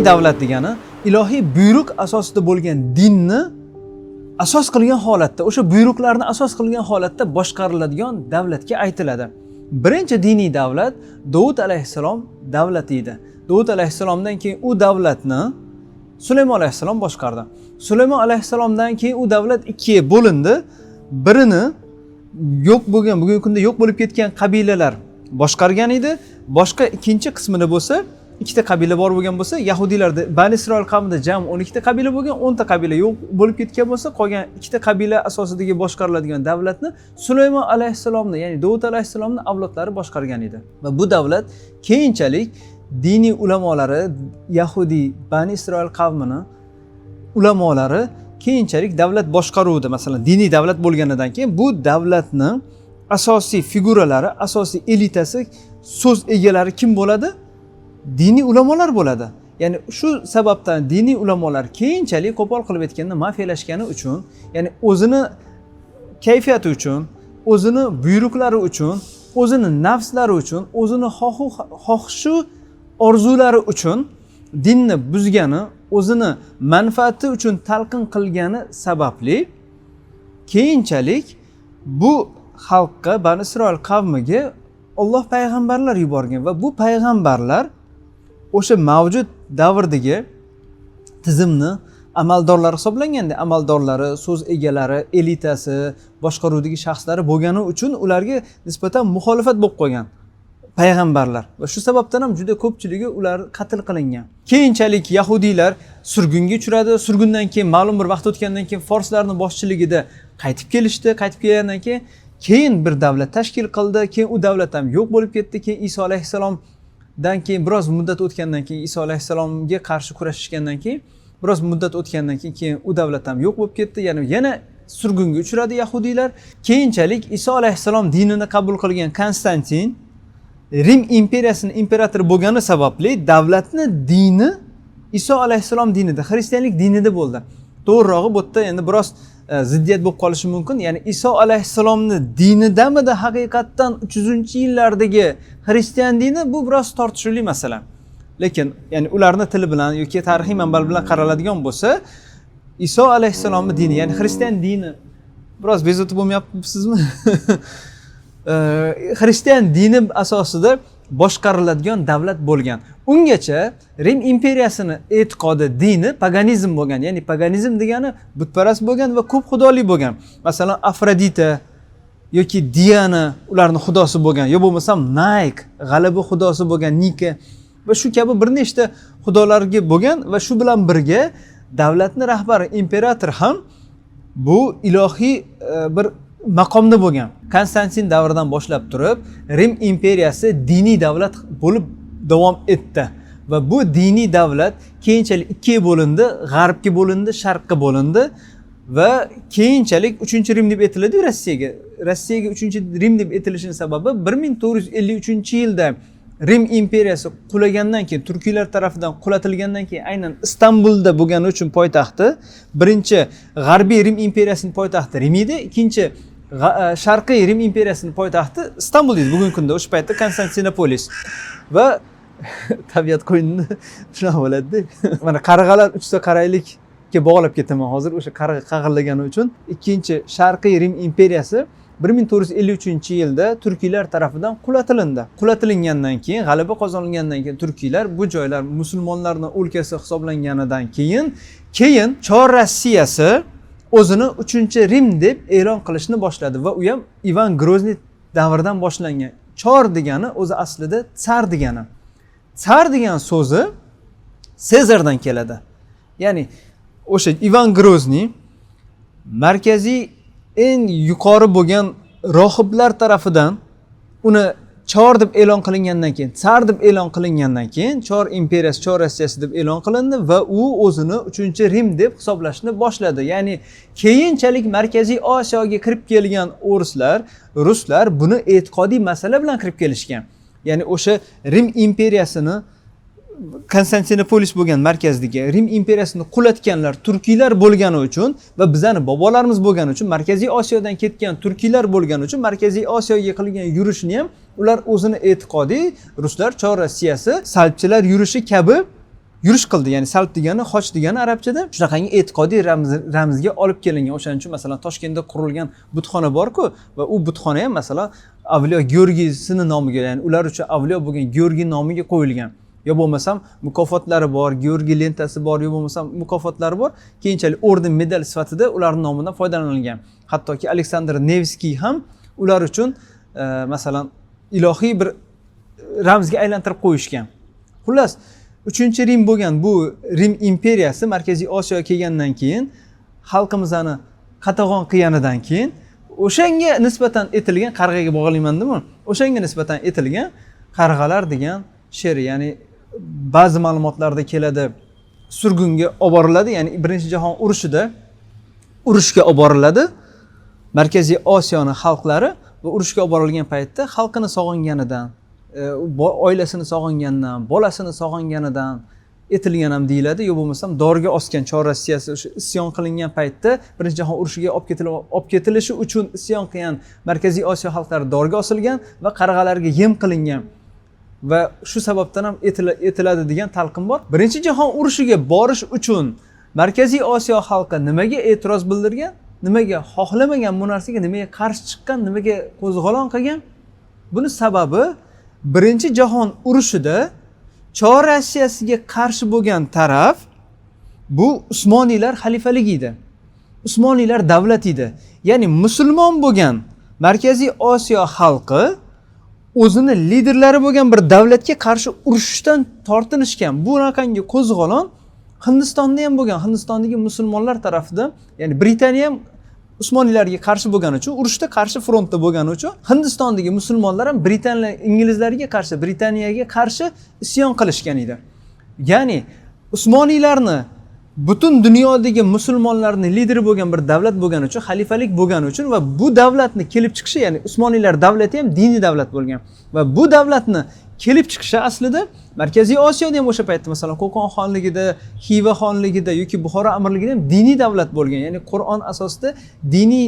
davlat degani ilohiy buyruq asosida bo'lgan dinni asos qilgan holatda, o'sha buyruqlarni asos qilgan holatda boshqariladigan davlatga aytiladi. Birinchi diniy davlat Davud alayhissalom davlati edi. Davud alayhissalomdan keyin u davlatni Sulaymon alayhissalom boshqardi. Sulaymon alayhissalomdan keyin u davlat ikkiga bo'lindi. Birini yo'q bo'lgan, bugungi kunda yo'q bo'lib ketgan qabilalar boshqargan edi. Boshqa ikkinchi qismini bo'lsa, ikkita qabila bor bo'lgan bo'lsa, Yahudiylarda Bani Isroil qavmida jami 12 ta qabila bo'lgan, 10 ta qabila yo'q bo'lib ketgan bo'lsa, qolgan ikkita qabila asosidagi boshqariladigan davlatni Sulaymon alayhissalomni, ya'ni Davud alayhissalomning avlodlari boshqargan edi. Va bu davlat keyinchalik diniy ulamolari, Yahudiy Bani Isroil qavmini ulamolari keyinchalik davlat boshqaruvdi. Masalan, diniy davlat bo'lganidan keyin bu davlatning asosiy figuralari, asosiy elitasi, so'z egalari kim bo'ladi? Diniy ulamolar bo'ladi. Ya'ni shu sababdan diniy ulamolar keyinchalik qo'pol qilib aytganda mafiyalashgani uchun, ya'ni o'zini kayfiyati uchun, o'zini buyruqlari uchun, o'zini nafslari uchun, o'zini xohishi orzulari uchun dinni buzgani, o'zini manfaati uchun talqin qilgani sababli keyinchalik bu xalqqa, Bani Isroil qavmiga Alloh payg'ambarlar yuborgan va bu payg'ambarlar o'sha mavjud davrdagi tizimni amaldorlari hisoblanganda, amaldorlari, so'z egalari, elitasi, boshqaruvdagi shaxslari bo'lgani uchun ularga nisbatan muxolifat bo'lib qolgan payg'ambarlar va shu sababdan ham juda ko'pchiligi ular qatl qilingan. Keyinchalik yahudiylar surgunga uchradi. Surgundan keyin ma'lum bir vaqt o'tgandan keyin forslarning boshchiligida qaytib kelishdi. Qaytib kelgandan keyin bir davlat tashkil qildi. Keyin u davlat ham yo'q bo'lib ketdi. Keyin Iso alayhissalomdan keyin biroz muddat o'tgandan keyin, Iso alayhissalomga qarshi kurashishgandan keyin biroz muddat o'tgandan keyin u davlat ham yo'q bo'lib ketdi. Ya'ni yana surgunga uchradi yahudiylar. Keyinchalik Iso alayhissalom dinini qabul qilgan Konstantin Rim imperiyasining imperatori bo'lgani sababli davlatni dini Iso alayhissalom dinida, xristianlik dinida bo'ldi. To'g'rirog'i bu yerda endi biroz ziddiyat bo'lib qolishi mumkin. Ya'ni Iso alayhissalomning dinidamidi haqiqatdan 300-yillardagi xristian dini, bu biroz tortishuvli masala. Lekin ya'ni ularning tili bilan yoki tarixiy manba bilan qaraladigan bo'lsa, Iso alayhissalomning dini, ya'ni xristian dini, biroz bezovta bo'lmayapsizmi? Xristian dini asosida boshqariladigan davlat bo'lgan. Ungacha Rim imperiyasini e'tiqodi, dini paganizm bo'lgan. Ya'ni paganizm degani butparast bo'lgan va ko'p xudolik bo'lgan. Masalan, Afrodita yoki Diana ularning xudosi bo'lgan, yo bo'lmasam Nike g'alaba xudosi bo'lgan, Nika va shu kabi bir nechta xudolarga bo'lgan va shu bilan birga davlatning rahbari, imperator ham bu ilohiy bir maqomda bo'lgan. Konstantin davridan boshlab turib Rim imperiyasi diniy davlat bo'lib davom etdi va bu diniy davlat keyinchalik ikkiga bo'lindi, g'arbga bo'lindi, sharqqa bo'lindi va keyinchalik 3-Rim deb aytiladi Rossiyaga. Rossiyaga 3-Rim deb aytilishining sababi 1453-yilda Rim imperiyasi qulagandan keyin, turkiylar tomonidan qulatilgandan keyin aynan Istanbulda bo'lgani uchun poytaxti, birinchi G'arbiy Rim imperiyasining poytaxti Rim edi, ikkinchi Sharqiy Rim imperiyasining poytaxti Istanbul edi bugungi kunda, o'sha paytda Konstantinopolis. Va tabiat qo'ynini shunaqa bo'ladi. Mana qarg'alar 3 ta qaraylikka bog'lab ketaman hozir, o'sha qarg'a qag'illagani uchun. Ikkinchi Sharqiy Rim imperiyasi 1453-yilda turkiylar tomonidan qulatilindi. Qulatilingandan keyin, g'alaba qozonilgandan keyin turkiylar bu joylar musulmonlarning o'lkasi hisoblanganidan keyin Chor Rossiyasi o'zini 3-Rim deb e'lon qilishni boshladi va u ham Ivan Grozniy davridan boshlangan. Chor degani o'zi aslida tsar degani. Tsar degan so'zi Sezardan keladi. Ya'ni o'sha Ivan Grozniy markaziy eng yuqori bo'lgan rohiblar tomonidan uni Chor deb e'lon qilingandan keyin, tsar deb e'lon qilingandan keyin Chor imperiyasi, Chor Rossiyasi deb e'lon qilindi va u o'zini 3-Rim deb hisoblashni boshladi. Ya'ni keyinchalik Markaziy Osiyoga kirib kelgan o'rislar, ruslar buni e'tiqodiy masala bilan kirib kelishgan. Ya'ni o'sha Rim imperiyasini, Konstantinopolis bo'lgan markazdagi Rim imperiyasini qulatganlar turkiylar bo'lgani uchun va bizning bobolarimiz bo'lgani uchun, Markaziy Osiyodan ketgan turkiylar bo'lgani uchun Markaziy Osiyoga qilgan yurishni ham ular o'zini e'tiqodiy ruslar, Chor Rossiyasi, salbchilar yurishi kabi yurish qildi. Ya'ni salb degani xoch degani arabchada shunaqangi e'tiqodiy ramzga olib kelingan. O'shaning uchun masalan Toshkentda qurilgan butxona bor-ku va u butxona ham masalan Avliyo Georgiysini nomiga, ya'ni ular uchun avliyo bo'lgan Georgiy nomiga qo'yilgan. Yo bo'lmasam mukofotlari bor, Georgiy lentasi bor, yo bo'lmasam mukofotlari bor. Keyinchalik orden medal sifatida ularning nomidan foydalanilgan. Hattoki Aleksandr Nevskiy ham ular uchun masalan ilohiy bir ramzga aylantirib qo'yishgan. Xullas, 3-Rim bo'lgan bu Rim imperiyasi Markaziy Osiyoga kelgandan keyin xalqimizni qatag'on qilganidan keyin o'shanga nisbatan etilgan qarg'aga bog'layman-dimi? O'shanga nisbatan etilgan qarg'alar degan she'r, ya'ni ba'zi ma'lumotlarda keladi surgunga olib boriladi, ya'ni Birinchi jahon urushida urushga olib boriladi. Markaziy Osiyoning xalqlari va urushga olib borilgan paytda xalqini sog'inganidan, oilasini sog'inganidan, bolasini sog'inganidan etilgan ham deyiladi. Yo bo'lmasam doriga osgan Chor Rossiyasi o'sha isyon qilingan paytda Birinchi jahon urushiga olib ketilishi uchun isyon qilgan Markaziy Osiyo xalqlari doriga osilgan va qarg'alarga yem qilingan. Va shu sababdan ham etiladi degan talqin bor. Birinchi jahon urushiga borish uchun Markaziy Osiyo xalqi nimaga e'tiroz bildirgan? Nimaga xohlamagan bu narsaga, nimaga qarshi chiqqan, nimaga qo'zg'olon qilgan? Buni sababi Birinchi jahon urushida Chor Rossiyasiga qarshi bo'lgan taraf bu Usmoniylar xalifaligi edi. Usmoniylar davlati edi. Ya'ni musulmon bo'lgan Markaziy Osiyo xalqi o'zini liderlari bo'lgan bir davlatga qarshi urushdan tortinishgan. Bu raqamga qo'zg'olon Hindistonda ham bo'lgan. Hindistondagi musulmonlar tarafidan, ya'ni Britaniya ham Usmoniylarga qarshi bo'lgani uchun, urushda qarshi frontda bo'lgani uchun Hindistondagi musulmonlar ham inglizlarga qarshi, Britaniyaga qarshi isyon qilishgan edi. Ya'ni Usmoniylarni butun dunyodagi musulmonlarning lideri bo'lgan bir davlat bo'lgani uchun, xalifalik bo'lgani uchun va bu davlatni kelib chiqishi, ya'ni Usmoniylar davlati ham diniy davlat bo'lgan va bu davlatni kelib chiqishi aslida Markaziy Osiyoda ham o'sha paytda masalan Qo'qon xonligida, Xiva xonligida yoki Buxoro amirligida ham diniy davlat bo'lgan. Ya'ni Qur'on asosida, diniy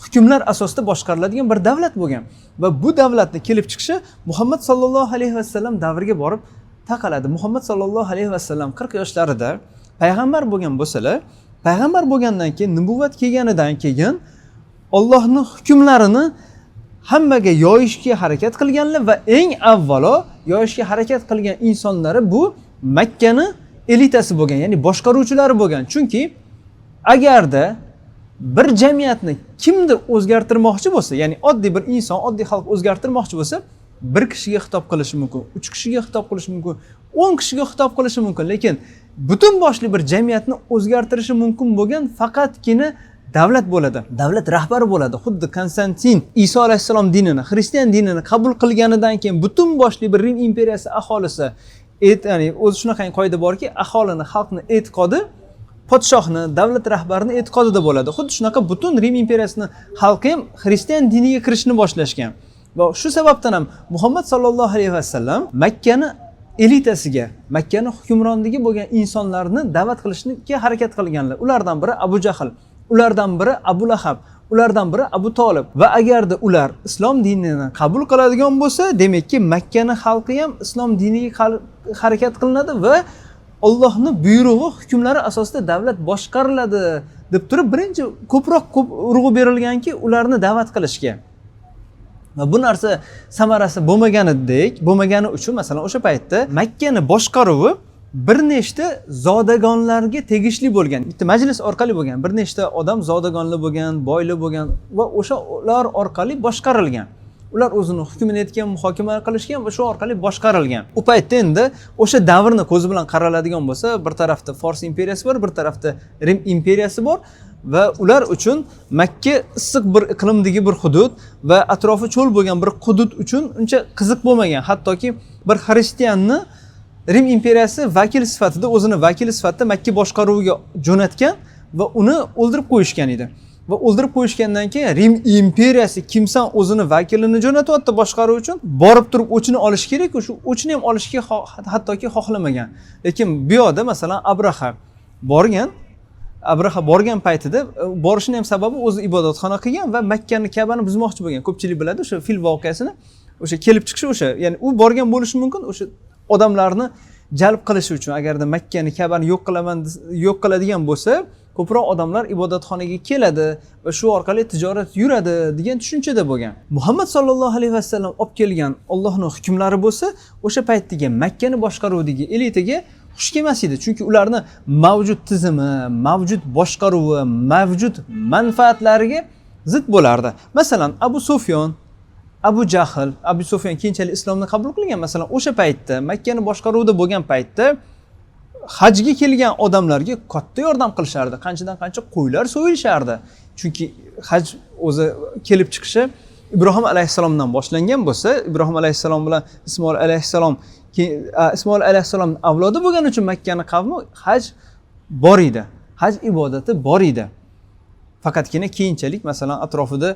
hukmlar asosida boshqariladigan bir davlat bo'lgan. Va bu davlatni kelib chiqishi Muhammad sallallohu alayhi vasallam davriga borib taqaladi. Muhammad sallallohu alayhi vasallam 40 yoshlarida payg'ambar bo'lgan bo'lsalar, payg'ambar bo'lgandan keyin, nubuvat kelganidan keyin Allohning hukmlarini hammaga yoyishga harakat qilganlar va eng avvalo yoyishga harakat qilgan insonlari bu Makkani elitasi bo'lgan, ya'ni boshqaruvchilari bo'lgan. Chunki agarda bir jamiyatni kimdir o'zgartirmoqchi bo'lsa, ya'ni oddiy bir inson, oddiy xalq o'zgartirmoqchi bo'lsa, bir kishiga xitob qilishi mumkin, 3 kishiga xitob qilishi mumkin, 10 kishiga xitob qilishi mumkin, lekin butun boshli bir jamiyatni o'zgartirishi mumkin bo'lgan faqatgina davlat bo'ladi. Davlat rahbari bo'ladi. Xuddi Konstantin Iso alayhisalom dinini, xristian dinini qabul qilganidan keyin butun boshli bir Rim imperiyasi aholisi, ya'ni o'zi shunaqa qoida borki, aholini, xalqni e'tiqodi podshohni, davlat rahbarini e'tiqodida bo'ladi. Xuddi shunaqa butun Rim imperiyasining xalqi ham xristian diniga kirishni boshlashgan. Va shu sababdan ham Muhammad sallallohu alayhi vasallam Makkani elitasiga, Makkani hukmronligi bo'lgan insonlarni da'vat qilishga harakat qilganlar. Ulardan biri Abu Jahl, ulardan biri Abu Lahab, ulardan biri Abu Tolib. Va agarda ular islom dinini qabul qiladigan bo'lsa, demakki Makkani xalqi ham islom diniga harakat qilinadi va Allohning buyrug'i, hukmlari asosida davlat boshqariladi deb turib, birinchi ko'proq urg'u berilganki, ularni da'vat qilishga. Va bu narsa samarasi bo'lmagani uchun masalan o'sha paytda Makkani boshqaruvi bir nechta zodagonlarga tegishli bo'lgan, bitta majlis orqali bo'lgan, bir nechta odam zodagonli bo'lgan, boyli bo'lgan va o'shalar orqali boshqarilgan. Ular o'zini hukmini etgan, muhokama qilishgan va shu orqali boshqarilgan. U paytda endi o'sha davrni ko'zi bilan qaraladigan bo'lsa, bir tarafda Fors imperiyasi bor, bir tarafda Rim imperiyasi bor va ular uchun Makka issiq bir iqlimdagi bir hudud va atrofi cho'l bo'lgan bir hudud uchun uncha qiziq bo'lmagan. Hattoki bir xristianni Rim imperiyasi vakil sifatida, o'zini vakili sifatida Makka boshqaruviga jo'natgan va uni o'ldirib qo'yishgan edi. Va o'ldirib qo'yishgandan keyin Rim imperiyasi kimsan o'zini vakilini jo'natyapti boshqaruv uchun, borib turib o'chini olish kerak-ku, shu o'chini ham olishga hattoki xohlamagan. Lekin bu yoqda masalan Abraha borgan paytida borishning ham sababi o'zi ibodatxona qilgan va Makkani, Ka'bani buzmoqchi bo'lgan. Ko'pchilik biladi o'sha fil voqeasini. O'sha kelib chiqishi o'sha, ya'ni u borgan bo'lishi mumkin, o'sha odamlarni jalb qilish uchun agarda Makkani, Ka'bani yo'q qiladigan bo'lsa, ko'proq odamlar ibodatxonaga keladi va shu orqali tijorat yuradi degan tushunchada bo'lgan. Muhammad sallallohu alayhi vasallam olib kelgan Allohning hukmlari bo'lsa, o'sha paytdagi Makkani boshqaruvdagi elitaga xush kelmas edi. Chunki ularni mavjud tizimi, mavjud boshqaruvi, mavjud manfaatlariga zid bo'lardi. Masalan, Abu Sufyon, Abu Jahl, Abu Sufyon keyinchalik islomni qabul qilgan. Masalan, o'sha paytda Makkani boshqaruvida bo'lgan paytda hajga kelgan odamlarga katta yordam qilishardi. Qanchadan qancha qo'ylar so'yilishardi. Chunki haj o'zi kelib chiqishi Ibrohim alayhissalomdan boshlangan bo'lsa, Ibrohim alayhissalom bilan Ismoil alayhissalomning avlodi bo'lgani uchun Makkani qavmi haj bor edi. Haj ibodati bor edi. Faqatgina keyinchalik masalan atrofida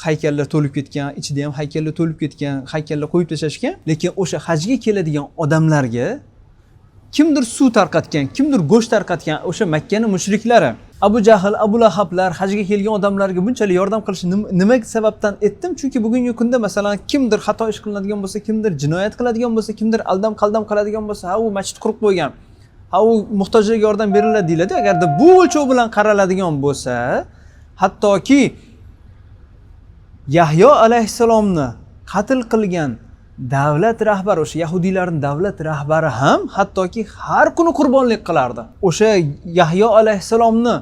haykallar to'lib ketgan, ichida ham haykallar to'lib ketgan, haykallar qo'yib tashashgan, lekin o'sha hajga keladigan odamlarga kimdir suv tarqatgan, kimdir go'sht tarqatgan o'sha Makkaning mushriklari. Abu Jahl, Abu Lahablar hajga kelgan odamlarga bunchalik yordam qilishi nima sababdan etdim? Chunki bugungi kunda masalan kimdir xato ish qiladigan bo'lsa, kimdir jinoyat qiladigan bo'lsa, kimdir aldam-qaldam qiladigan bo'lsa, ha u masjid qurib qo'ygan, ha u muhtojlarga yordam beriladi deyiladi. Agarda bu o'lchov bilan qaraladigan bo'lsa, hattoki Yahyo alayhissalomni qatl qilgan davlat rahbari, o'sha yahudiylarning davlat rahbari ham hattoki har kuni qurbonlik qilardi. O'sha Yahyo alayhissalomni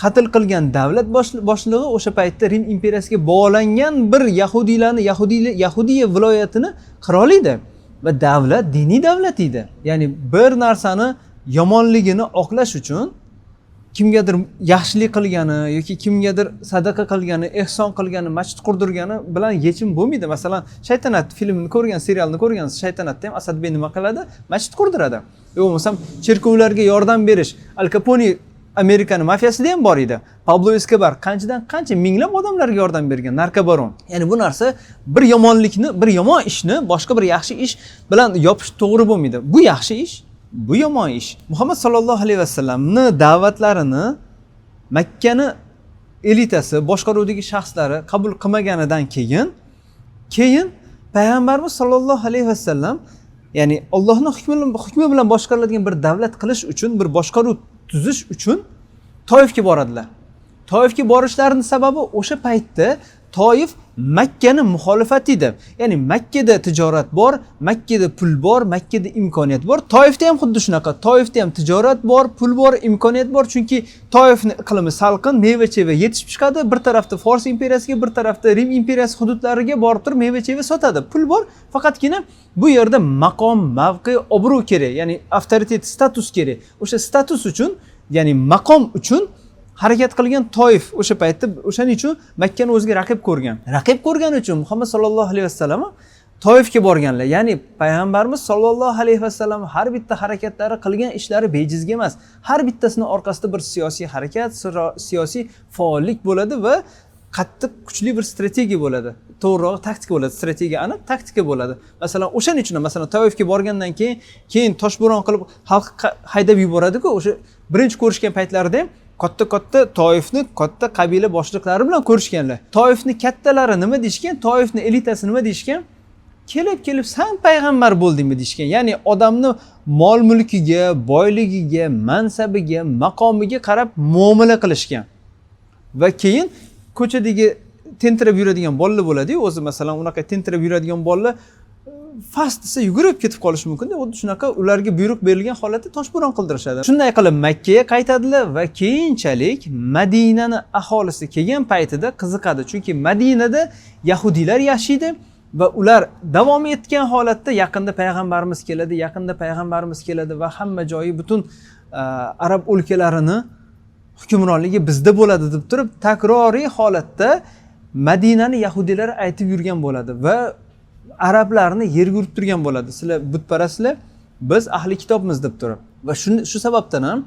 qatl qilgan davlat boshlig'i o'sha paytda Rim imperiyasiga bog'langan bir Yahudiya viloyatini qiroli edi va davlat diniy davlat edi. Ya'ni bir narsani yomonligini oqlash uchun kimgadir yaxshilik qilgani yoki kimgadir sadaqa qilgani, ehson qilgani, masjid qurdirgani bilan yechim bo'lmaydi. Masalan, Shaytanat filmini ko'rgan, serialni ko'rgansiz. Shaytanatda ham Asadbek nima qiladi? Masjid qurdiradi. Bo'lmasam cherkovlarga yordam berish. Al Capone Amerikaning mafiyasida ham bor edi. Pablo Escobar qanchadan qancha minglab odamlarga yordam bergan narkobaron. Ya'ni bu narsa bir yomonlikni, bir yomon ishni boshqa bir yaxshi ish bilan yopish to'g'ri bo'lmaydi. Bu yaxshi ish, bu yomon ish. Muhammad sallallohu alayhi vasallamni da'vatlarini Makkani elitasi, boshqaruvdagi shaxslari qabul qilmaganidan keyin payg'ambarimiz sallallohu alayhi vasallam, ya'ni Allohning hukmi bilan boshqariladigan bir davlat qilish uchun, bir boshqaruv tuzish uchun Toifga boradilar. Toifga borishlarining sababi o'sha paytda Toif Makkani muxolifati edi. Ya'ni Makkada tijorat bor, Makkada pul bor, Makkada imkoniyat bor. Toifda ham xuddi shunaqa. Toifda ham tijorat bor, pul bor, imkoniyat bor. Chunki Toifning iqlimi salqin, meva-cheva yetishib chiqadi. Bir tarafda Fors imperiyasiga, bir tarafda Rim imperiyasi hududlariga borib turib meva-cheva sotadi. Pul bor, faqatgina bu yerda maqom, mavqe, obro' kerak. Ya'ni avtoritet, status kerak. O'sha status uchun, ya'ni maqom uchun harakat qilgan Toif o'sha paytda o'shaning uchun Makkani o'ziga raqib ko'rgan. Raqib ko'rgani uchun Muhammad sallallohu alayhi vasallam Toifga borganlar. Ya'ni payg'ambarimiz sallallohu alayhi vasallam har bitta harakatlari, qilgan ishlari bejizga emas. Har bittasining orqasida bir siyosiy harakat, siyosiy faollik bo'ladi va qattiq kuchli bir strategiya bo'ladi. To'g'riroq taktika bo'ladi. Strategiya aniq, taktika bo'ladi. Masalan, o'shaning uchun masalan Toifga borgandan keyin toshbo'ron qilib xalq haydab yuboradi-ku, o'sha birinchi ko'rishgan paytlarida ham katta Toifni katta qabila boshliqlari bilan ko'rishganlar. Toifni kattalari nima deyishgan? Toifni elitasi nima deyishgan? Kelib sen payg'ambar bo'ldingmi deyishgan. Ya'ni odamni mol mulkiga, boyligiga, mansabiga, maqomiga qarab muomala qilishgan. Va keyin ko'chadagi tentirab yuradigan bolalar bo'ladi-yu, o'zi masalan unaqa tentirab yuradigan bolalar fast desa yugurib ketib qolishi mumkin-da. Xuddi shunaqa ularga buyruq berilgan holatda toshbo'ron qildirishadi. Shunday qilib Makkaga qaytadilar va keyinchalik Madinani aholisi kelgan paytida qiziqadi. Chunki Madinada yahudiylar yashaydi va ular davom etgan holatda yaqinda payg'ambarimiz keladi va hamma joyi butun arab o'lkalarini hukmronligi bizda bo'ladi deb turib takroriy holatda Madinani yahudiylar aytib yurgan bo'ladi va arablarni yerga urib turgan bo'ladi. Sizlar butparastlar, biz ahli kitobmiz deb turib. Va shu sababdan ham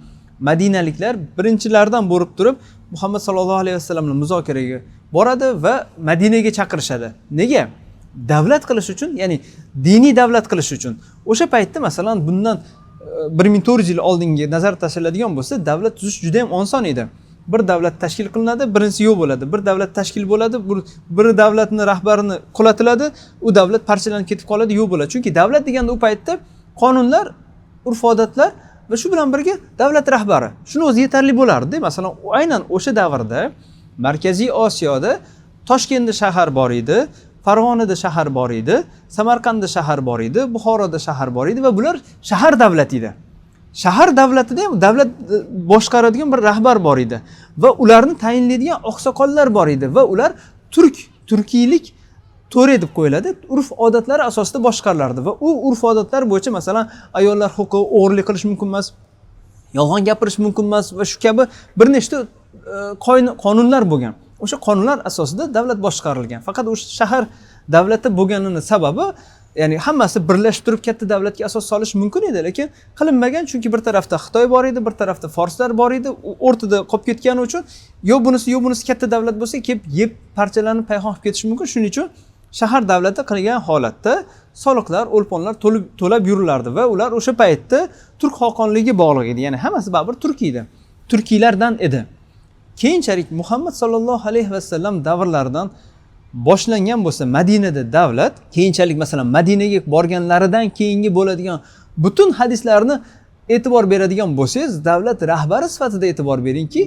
Madinaliklar birinchilardan bo'lib turib Muhammad sallallohu alayhi vasallamni muzokaraga boradi va Madinaga chaqirishadi. Nega? Davlat qilish uchun, ya'ni diniy davlat qilish uchun. O'sha paytda masalan bundan 1400 yil oldinga nazar tashladigan bo'lsa, davlat tuzish juda ham oson edi. Bir davlat tashkil qilinadi, birinchisi yo'q bo'ladi. Bir davlat tashkil bo'ladi, bir davlatning rahbarini qulatiladi, u davlat parchalanib ketib qoladi, yo'q bo'ladi. Chunki davlat deganda u paytda qonunlar urf-odatlar va shu bilan birga davlat rahbari. Shuni o'zi yetarli bo'lardi. Masalan, aynan o'sha davrda Markaziy Osiyoda Toshkentda shahar bor edi, Farg'onada shahar bor edi, Samarqandda shahar bor edi, Buxoroda shahar bor edi va bular shahar davlati edi. Shahar davlatida ham davlat boshqaradigan bir rahbar bor edi va ularni tayinlaydigan oqsoqollar bor edi va ular turkiylik to're deb qo'yiladi, urf-odatlari asosida boshqarilardi va u urf-odatlar bo'yicha masalan ayollar huquqi, o'g'irlik qilish mumkin emas, yolg'on gapirish mumkin emas va shu kabi bir nechta qonunlar bo'lgan. O'sha qonunlar asosida davlat boshqarilgan. Faqat o'sha shahar davlati bo'lganini sababi, ya'ni hammasi birlashib turib katta davlatga asos solish mumkin edi, lekin qilinmagan, chunki bir tarafda Xitoy bor edi, bir tarafda forslar bor edi, o'rtada qolib ketgani uchun yo bunisi katta davlat bo'lsa, kelib yeb parchalanib payhon qilib ketishi mumkin. Shuning uchun shahar davlati qilgan holatda soliqlar, o'lponlar to'lab yurilardi va ular o'sha paytda turk xoqonligiga bog'liq edi. Ya'ni hammasi baribir turk edi. Turkiylardan edi. Keyinchalik Muhammad sallallohu alayhi vasallam davrlaridan boshlangan bo'lsa Madinada davlat, keyinchalik masalan Madinaga borganlaridan keyingi bo'ladigan butun hadislarni e'tibor beradigan bo'lsangiz, davlat rahbari sifatida e'tibor beringki,